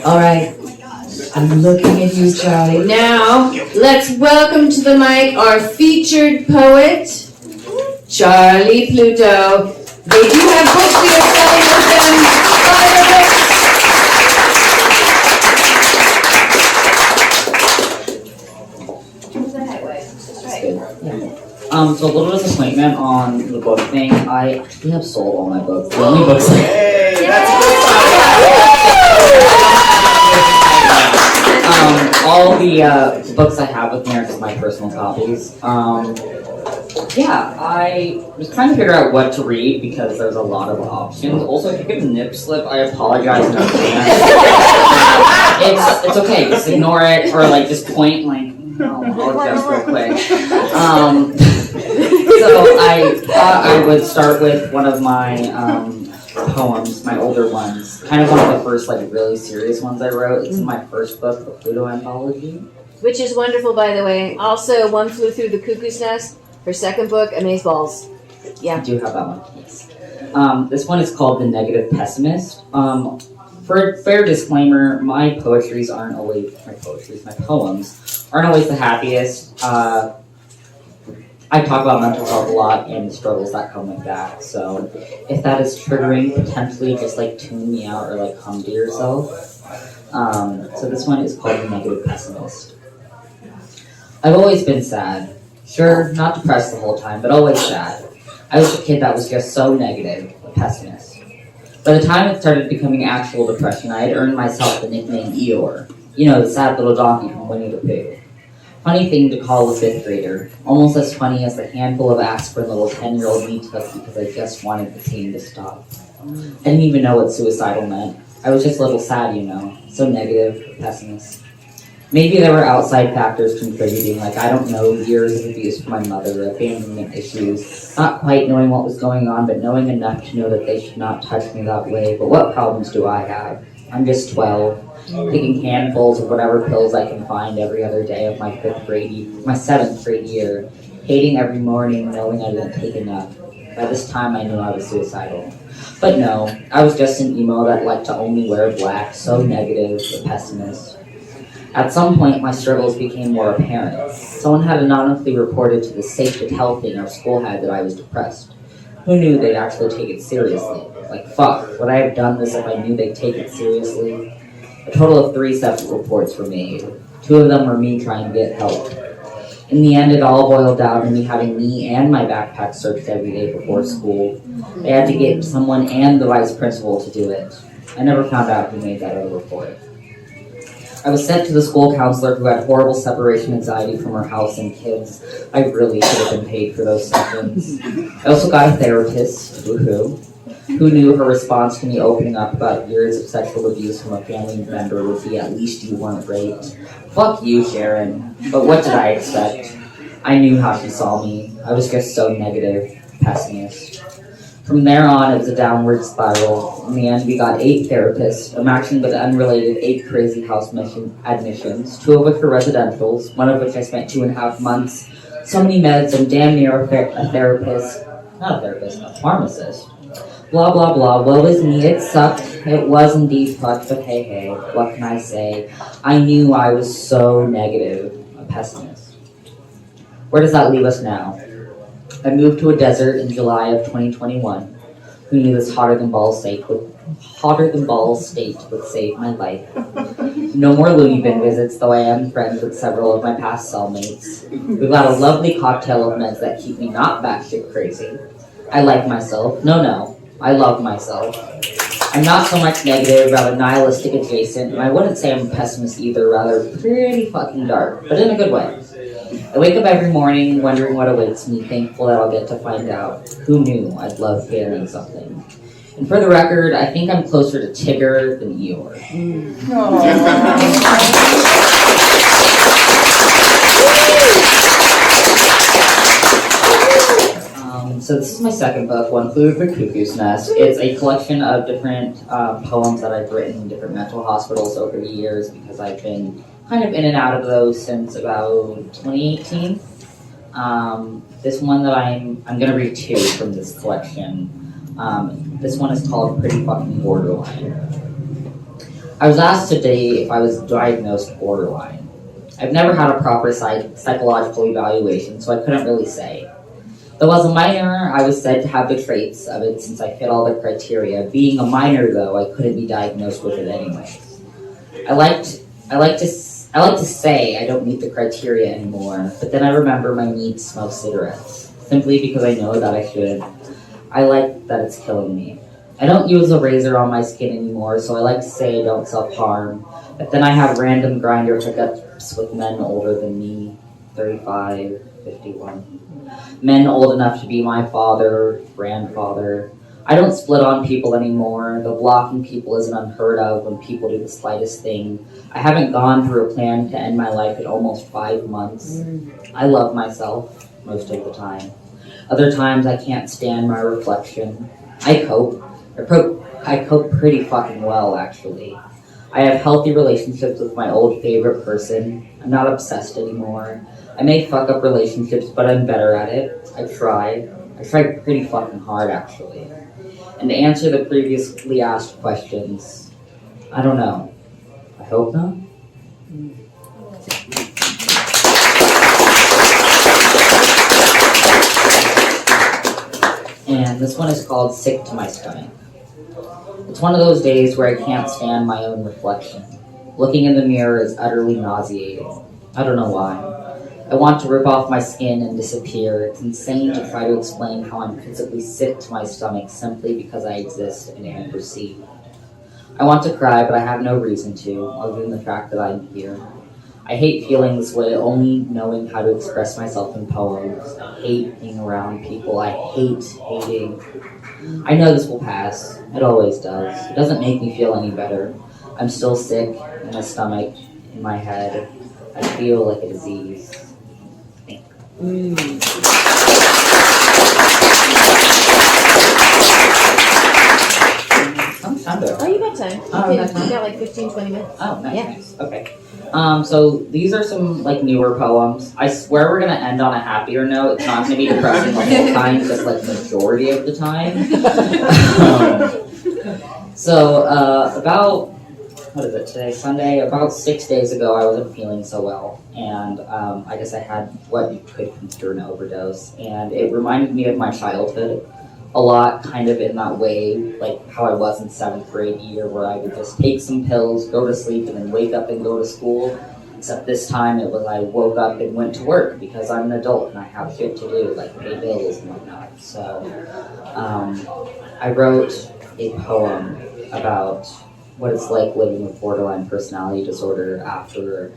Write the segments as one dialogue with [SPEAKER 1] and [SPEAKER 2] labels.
[SPEAKER 1] All right. I'm looking at you, Charlie. Now, let's welcome to the mic our featured poet, Charlie Pluto. They do have books we are selling with them. Buy
[SPEAKER 2] So a little disappointment on the book thing. I actually have sold all my books. The only books all the books I have with me are just my personal copies. I was trying to figure out what to read because there's a lot of options. Also, if you get a nip slip, I apologize in advance. It's okay, just ignore it or like just point like, I'll adjust real quick. So I thought I would start with one of my poems, my older ones. Kind of one of the first like really serious ones I wrote. It's in my first book, the Pluto anthology.
[SPEAKER 1] Which is wonderful, by the way. Also, One Flew Through the Cuckoo's Nest. Her second book, Amazeballs. Yeah.
[SPEAKER 2] I do have that one. Yes. This one is called The Negative Pessimist. For a fair disclaimer, my poems aren't always the happiest. I talk about mental health a lot and the struggles that come with that. So if that is triggering, potentially just like tune me out or like hum to yourself. So this one is called The Negative Pessimist. I've always been sad. Sure, not depressed the whole time, but always sad. I was a kid that was just so negative, a pessimist. By the time it started becoming actual depression, I had earned myself the nickname Eeyore. You know, the sad little donkey from Winnie the Pooh. Funny thing to call a 5th grader. Almost as funny as the handful of aspirin little 10-year-old me took because I just wanted the pain to stop. I didn't even know what suicidal meant. I was just a little sad, you know. So negative, pessimist. Maybe there were outside factors contributing, like, I don't know, years of abuse from my mother, abandonment issues, not quite knowing what was going on, but knowing enough to know that they should not touch me that way. But what problems do I have? I'm just 12, taking handfuls of whatever pills I can find every other day of my 7th grade year, hating every morning, knowing I didn't take enough. By this time, I knew I was suicidal. But no, I was just an emo that liked to only wear black, so negative, a pessimist. At some point, my struggles became more apparent. Someone had anonymously reported to the safe to tell thing our school had that I was depressed. Who knew they'd actually take it seriously? Like, fuck, would I have done this if I knew they'd take it seriously? A total of 3 separate reports were made. 2 of them were me trying to get help. In the end, it all boiled down to me having me and my backpack searched every day before school. They had to get someone and the vice principal to do it. I never found out who made that other report. I was sent to the school counselor who had horrible separation anxiety from her house and kids. I really should have been paid for those sessions. I also got a therapist, woohoo, who knew her response to me opening up about years of sexual abuse from a family member would be, at least you weren't raped. Fuck you, Sharon. But what did I expect? I knew how she saw me. I was just so negative, pessimist. From there on, it was a downward spiral. In the end, we got 8 therapists, a matching but unrelated 8 crazy house admissions, 2 of which were residentials, one of which I spent 2.5 months, so many meds, and damn near a pharmacist. Blah, blah, blah, woe is me, it sucked. It was indeed fucked, but hey, what can I say? I knew I was so negative, a pessimist. Where does that leave us now? I moved to a desert in July of 2021. Who knew this hotter than balls state would save my life? No more loony bin visits, though I am friends with several of my past cellmates. We've got a lovely cocktail of meds that keep me not batshit crazy. I like myself. No, I love myself. I'm not so much negative, rather nihilistic adjacent, and I wouldn't say I'm a pessimist either, rather pretty fucking dark, but in a good way. I wake up every morning wondering what awaits me, thankful that I'll get to find out. Who knew I'd love failing something? And for the record, I think I'm closer to Tigger than Eeyore. So this is my second book, One Flew Over the Cuckoo's Nest. It's a collection of different poems that I've written in different mental hospitals over the years because I've been kind of in and out of those since about 2018. This one that I'm going to read 2 from this collection. This one is called Pretty Fucking Borderline. I was asked today if I was diagnosed borderline. I've never had a proper psychological evaluation, so I couldn't really say. Though as a minor, I was said to have the traits of it since I fit all the criteria. Being a minor, though, I couldn't be diagnosed with it anyway. I like to say I don't meet the criteria anymore, but then I remember my need to smoke cigarettes, simply because I know that I should. I like that it's killing me. I don't use a razor on my skin anymore, so I like to say I don't self-harm, but then I have random grinder hookups with men older than me, 35, 51. Men old enough to be my father, grandfather. I don't split on people anymore. The blocking people isn't unheard of when people do the slightest thing. I haven't gone through a plan to end my life in almost 5 months. I love myself most of the time. Other times I can't stand my reflection. I cope. I cope pretty fucking well, actually. I have healthy relationships with my old favorite person. I'm not obsessed anymore. I may fuck up relationships, but I'm better at it. I try. I try pretty fucking hard, actually. And to answer the previously asked questions, I don't know. I hope not. And this one is called Sick to My Stomach. It's one of those days where I can't stand my own reflection. Looking in the mirror is utterly nauseating. I don't know why. I want to rip off my skin and disappear. It's insane to try to explain how I'm physically sick to my stomach simply because I exist and am perceived. I want to cry, but I have no reason to, other than the fact that I'm here. I hate feeling this way, only knowing how to express myself in poems. I hate being around people. I hate hating. I know this will pass. It always does. It doesn't make me feel any better. I'm still sick in my stomach, in my head. I feel like a disease.
[SPEAKER 3] Oh, you got time. You got like 15, 20 minutes.
[SPEAKER 2] Oh, nice,
[SPEAKER 3] Yeah.
[SPEAKER 2] nice. Okay. So these are some like newer poems. I swear we're gonna end on a happier note. It's not gonna be depressing the whole time, just like majority of the time. About what is it today? Sunday. About 6 days ago, I wasn't feeling so well, and I guess I had what you could consider an overdose, and it reminded me of my childhood a lot, kind of in that way, like how I was in 7th grade year, where I would just take some pills, go to sleep, and then wake up and go to school. Except this time it was I woke up and went to work because I'm an adult and I have shit to do, like pay bills and whatnot. So I wrote a poem about what it's like living with borderline personality disorder after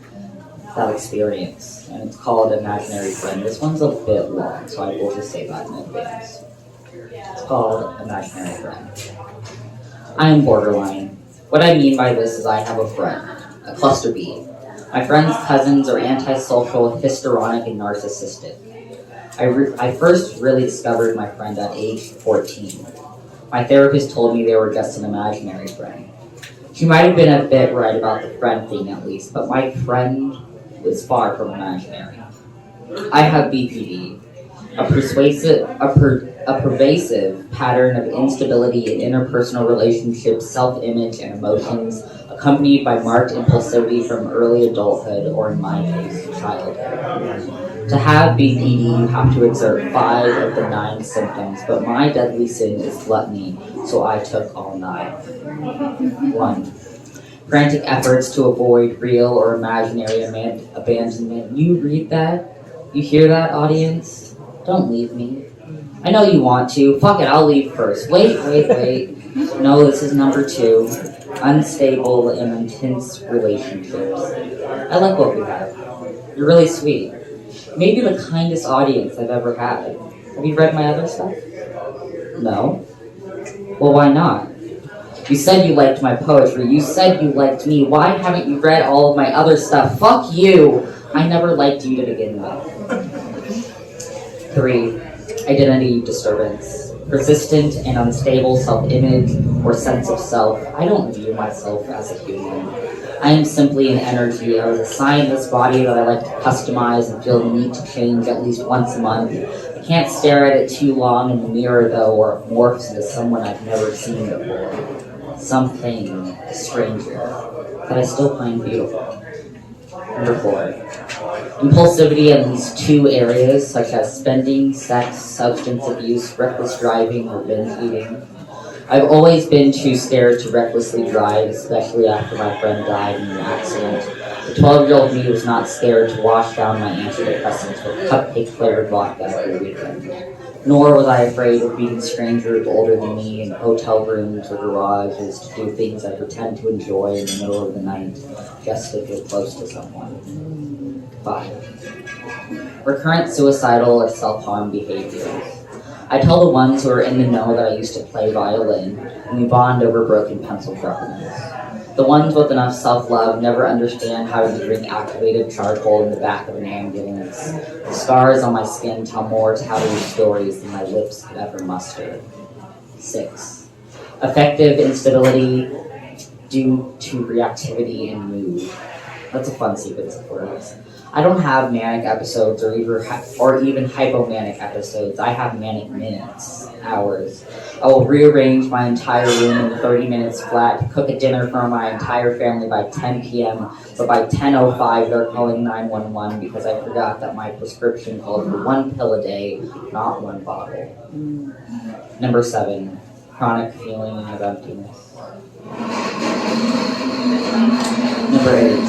[SPEAKER 2] that experience, and it's called Imaginary Friend. This one's a bit long, so I will just say that in advance. It's called Imaginary Friend. I am borderline. What I mean by this is I have a friend, a cluster B. My friend's cousins are antisocial, histrionic, and narcissistic. I first really discovered my friend at age 14. My therapist told me they were just an imaginary friend. She might have been a bit right about the friend thing at least, but my friend was far from imaginary. I have BPD, a pervasive pattern of instability in interpersonal relationships, self-image, and emotions, accompanied by marked impulsivity from early adulthood, or in my case, childhood. To have BPD, you have to exert 5 of the 9 symptoms, but my deadly sin is gluttony, so I took all 9. 1. Frantic efforts to avoid real or imaginary abandonment. You read that? You hear that, audience? Don't leave me. I know you want to. Fuck it, I'll leave first. Wait. No, this is number 2. Unstable and intense relationships. I like what we have. You're really sweet. Maybe the kindest audience I've ever had. Have you read my other stuff? No? Well, why not? You said you liked my poetry. You said you liked me. Why haven't you read all of my other stuff? Fuck you! I never liked you to begin with. 3. Identity disturbance. Persistent and unstable self-image or sense of self. I don't view myself as a human. I am simply an energy. I was assigned this body that I like to customize and feel the need to change at least once a month. I can't stare at it too long in the mirror though, or it morphs into someone I've never seen before. something stranger that I still find beautiful. Number 4. Impulsivity in these 2 areas, such as spending, sex, substance abuse, reckless driving, or binge eating. I've always been too scared to recklessly drive, especially after my friend died in an accident. The 12-year-old me was not scared to wash down my antidepressants with cupcake-flavored vodka every weekend. Nor was I afraid of meeting strangers older than me in hotel rooms or garages to do things I pretend to enjoy in the middle of the night just to feel close to someone. 5. Recurrent suicidal or self-harm behaviors. I tell the ones who are in the know that I used to play violin, and we bond over broken pencil sharpeners. The ones with enough self-love never understand how to drink activated charcoal in the back of an ambulance. The scars on my skin tell more tattooed stories than my lips could ever muster. 6. Affective instability due to reactivity and mood. That's a fun sequence of words. I don't have manic episodes or even hypomanic episodes. I have manic minutes, hours. I will rearrange my entire room in 30 minutes flat, cook a dinner for my entire family by 10 p.m., but by 10:05 they're calling 911 because I forgot that my prescription called for 1 pill a day, not 1 bottle. Number 7, chronic feeling of emptiness. Number 8,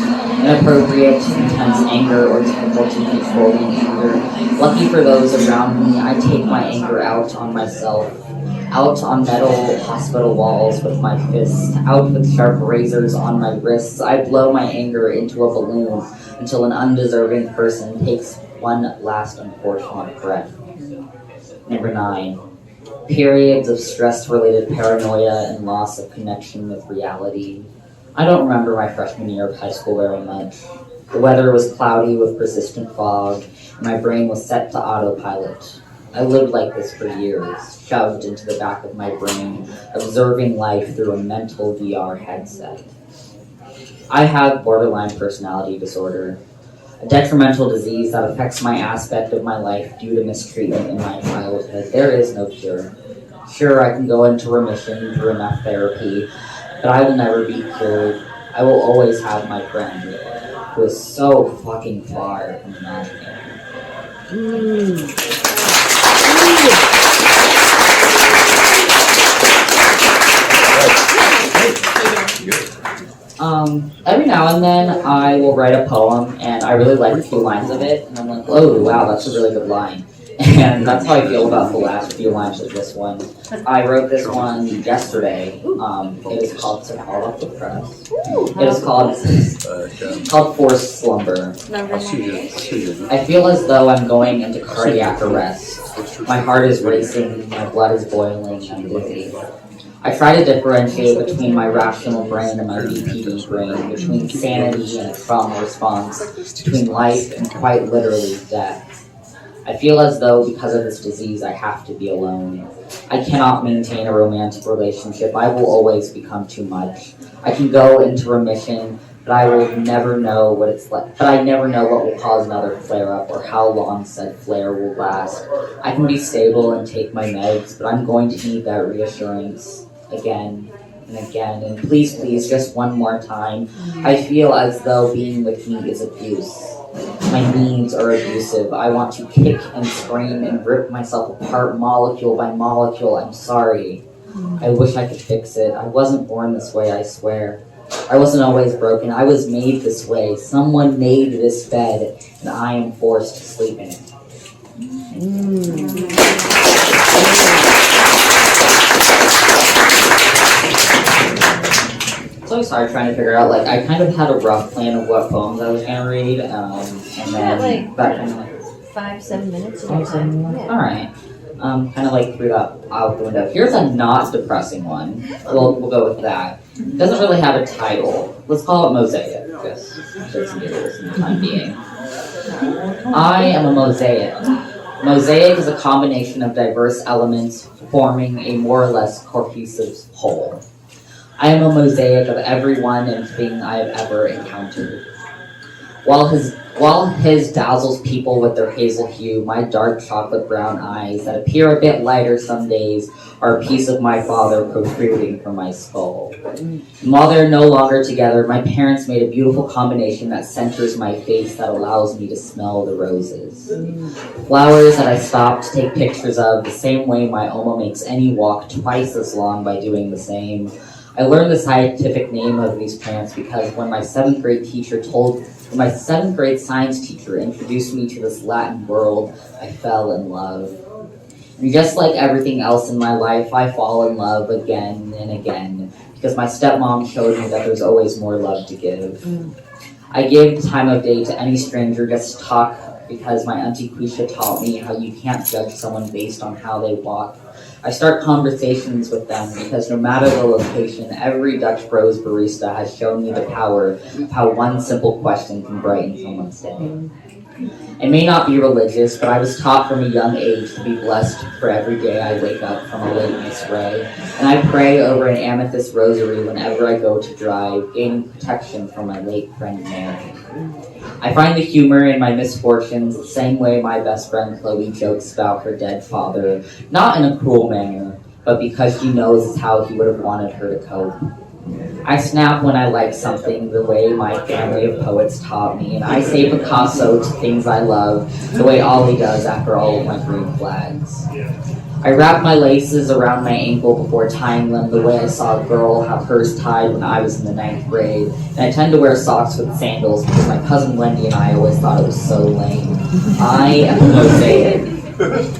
[SPEAKER 2] inappropriate, intense anger or difficulty controlling anger. Lucky for those around me, I take my anger out on myself, out on metal hospital walls with my fists, out with sharp razors on my wrists. I blow my anger into a balloon until an undeserving person takes one last unfortunate breath. Number 9, periods of stress-related paranoia and loss of connection with reality. I don't remember my freshman year of high school very much. The weather was cloudy with persistent fog, and my brain was set to autopilot. I lived like this for years, shoved into the back of my brain, observing life through a mental VR headset. I have borderline personality disorder, a detrimental disease that affects my aspect of my life due to mistreatment in my childhood. There is no cure. Sure, I can go into remission through enough therapy, but I will never be cured. I will always have my friend, who is so fucking far from imaginary. Every now and then I will write a poem and I really like a few lines of it and I'm like, oh wow, that's a really good line. And that's how I feel about the last few lines of this one. I wrote this one yesterday. It is called To Call Up the Press. It is called Forced Slumber. I feel as though I'm going into cardiac arrest. My heart is racing, my blood is boiling, I'm dizzy. I try to differentiate between my rational brain and my BPD brain, between sanity and a trauma response, between life and quite literally death. I feel as though because of this disease I have to be alone. I cannot maintain a romantic relationship. I will always become too much. I can go into remission, but I will never know what it's like. But I never know what will cause another flare-up or how long said flare will last. I can be stable and take my meds, but I'm going to need that reassurance again and again. And please, just one more time. I feel as though being with me is abuse. My needs are abusive. I want to kick and scream and rip myself apart molecule by molecule. I'm sorry. I wish I could fix it. I wasn't born this way, I swear. I wasn't always broken. I was made this way. Someone made this bed, and I am forced to sleep in it. So I started trying to figure out, like, I kind of had a rough plan of what poems I was going to read, and then that kind of like
[SPEAKER 3] 5-7 minutes.
[SPEAKER 2] 5-7 minutes?
[SPEAKER 3] Yeah.
[SPEAKER 2] Alright. Kind of like threw that out the window. Here's a not depressing one. We'll go with that. It doesn't really have a title. Let's call it Mosaic, just shits and giggles in the time being. I am a mosaic. Mosaic is a combination of diverse elements forming a more or less cohesive whole. I am a mosaic of everyone and thing I have ever encountered. While his dazzles people with their hazel hue, my dark chocolate brown eyes that appear a bit lighter some days are a piece of my father protruding from my skull. And while they're no longer together, my parents made a beautiful combination that centers my face that allows me to smell the roses. Flowers that I stop to take pictures of the same way my Oma makes any walk twice as long by doing the same. I learned the scientific name of these plants because when my seventh grade science teacher introduced me to this Latin world, I fell in love. And just like everything else in my life, I fall in love again and again because my stepmom showed me that there's always more love to give. I give time of day to any stranger just to talk because my auntie Quisha taught me how you can't judge someone based on how they walk. I start conversations with them because no matter the location, every Dutch Bros barista has shown me the power of how one simple question can brighten someone's day. It may not be religious, but I was taught from a young age to be blessed for every day I wake up from a late Miss Ray, and I pray over an amethyst rosary whenever I go to drive, gaining protection from my late friend Mary. I find the humor in my misfortunes the same way my best friend Chloe jokes about her dead father, not in a cruel manner, but because she knows it's how he would have wanted her to cope. I snap when I like something the way my family of poets taught me, and I say Picasso to things I love the way Ollie does after all of my green flags. I wrap my laces around my ankle before tying them the way I saw a girl have hers tied when I was in the 9th grade, and I tend to wear socks with sandals because my cousin Wendy and I always thought it was so lame. I am a mosaic.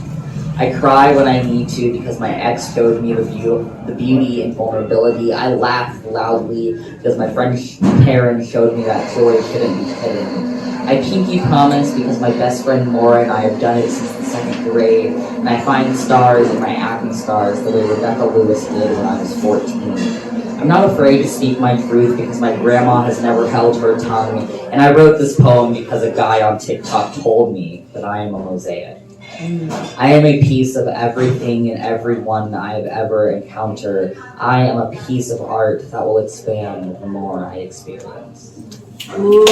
[SPEAKER 2] I cry when I need to because my ex showed me the beauty and vulnerability. I laugh loudly because my friend Karen showed me that joy shouldn't be hidden. I pinky promise because my best friend Maura and I have done it since the 2nd grade, and I find stars in my acne scars the way Rebecca Lewis did when I was 14. I'm not afraid to speak my truth because my grandma has never held her tongue, and I wrote this poem because a guy on TikTok told me that I am a mosaic. I am a piece of everything and everyone I have ever encountered. I am a piece of art that will expand the more I experience.
[SPEAKER 1] Ooh.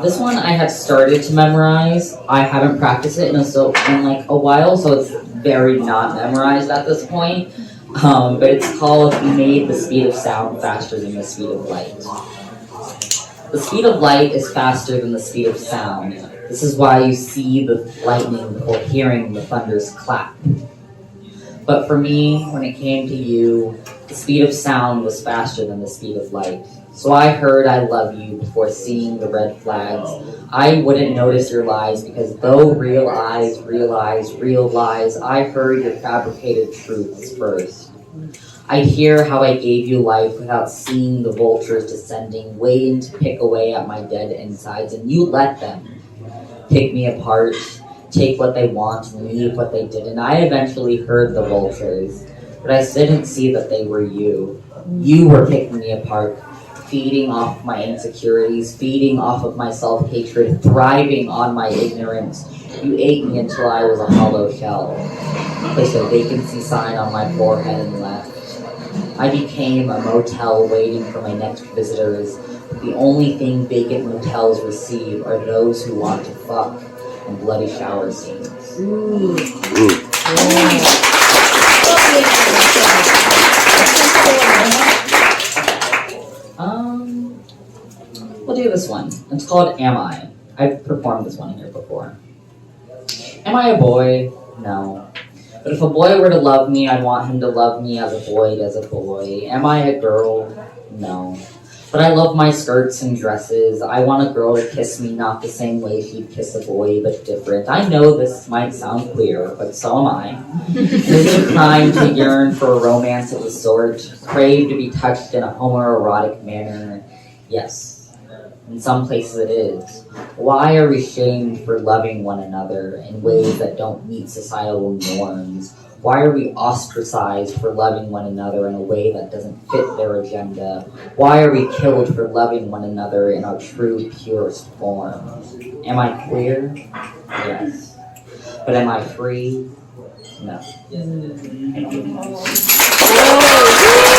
[SPEAKER 2] This one I had started to memorize. I haven't practiced it in like a while, so it's very not memorized at this point. But it's called "We Made the Speed of Sound Faster Than the Speed of Light." The speed of light is faster than the speed of sound. This is why you see the lightning before hearing the thunder's clap. But for me, when it came to you, the speed of sound was faster than the speed of light. So I heard I love you before seeing the red flags. I wouldn't notice your lies because though real eyes realize real lies, I heard your fabricated truths first. I'd hear how I gave you life without seeing the vultures descending, waiting to pick away at my dead insides, and you let them pick me apart, take what they want and leave what they didn't. I eventually heard the vultures, but I didn't see that they were you. You were picking me apart, feeding off my insecurities, feeding off of my self-hatred, thriving on my ignorance. You ate me until I was a hollow shell. Placed a vacancy sign on my forehead and left. I became a motel waiting for my next visitors. The only thing vacant motels receive are those who want to fuck and bloody shower scenes.
[SPEAKER 1] Ooh.
[SPEAKER 2] We'll do this one. It's called Am I? I've performed this one here before. Am I a boy? No. But if a boy were to love me, I'd want him to love me as a boy does a boy. Am I a girl? No. But I love my skirts and dresses. I want a girl to kiss me not the same way she'd kiss a boy, but different. I know this might sound queer, but so am I. Is it a crime to yearn for a romance of the sort? Crave to be touched in a homoerotic manner? Yes. In some places it is. Why are we shamed for loving one another in ways that don't meet societal norms? Why are we ostracized for loving one another in a way that doesn't fit their agenda? Why are we killed for loving one another in our true, purest form? Am I queer? Yes. But am I free? No.
[SPEAKER 3] Oh,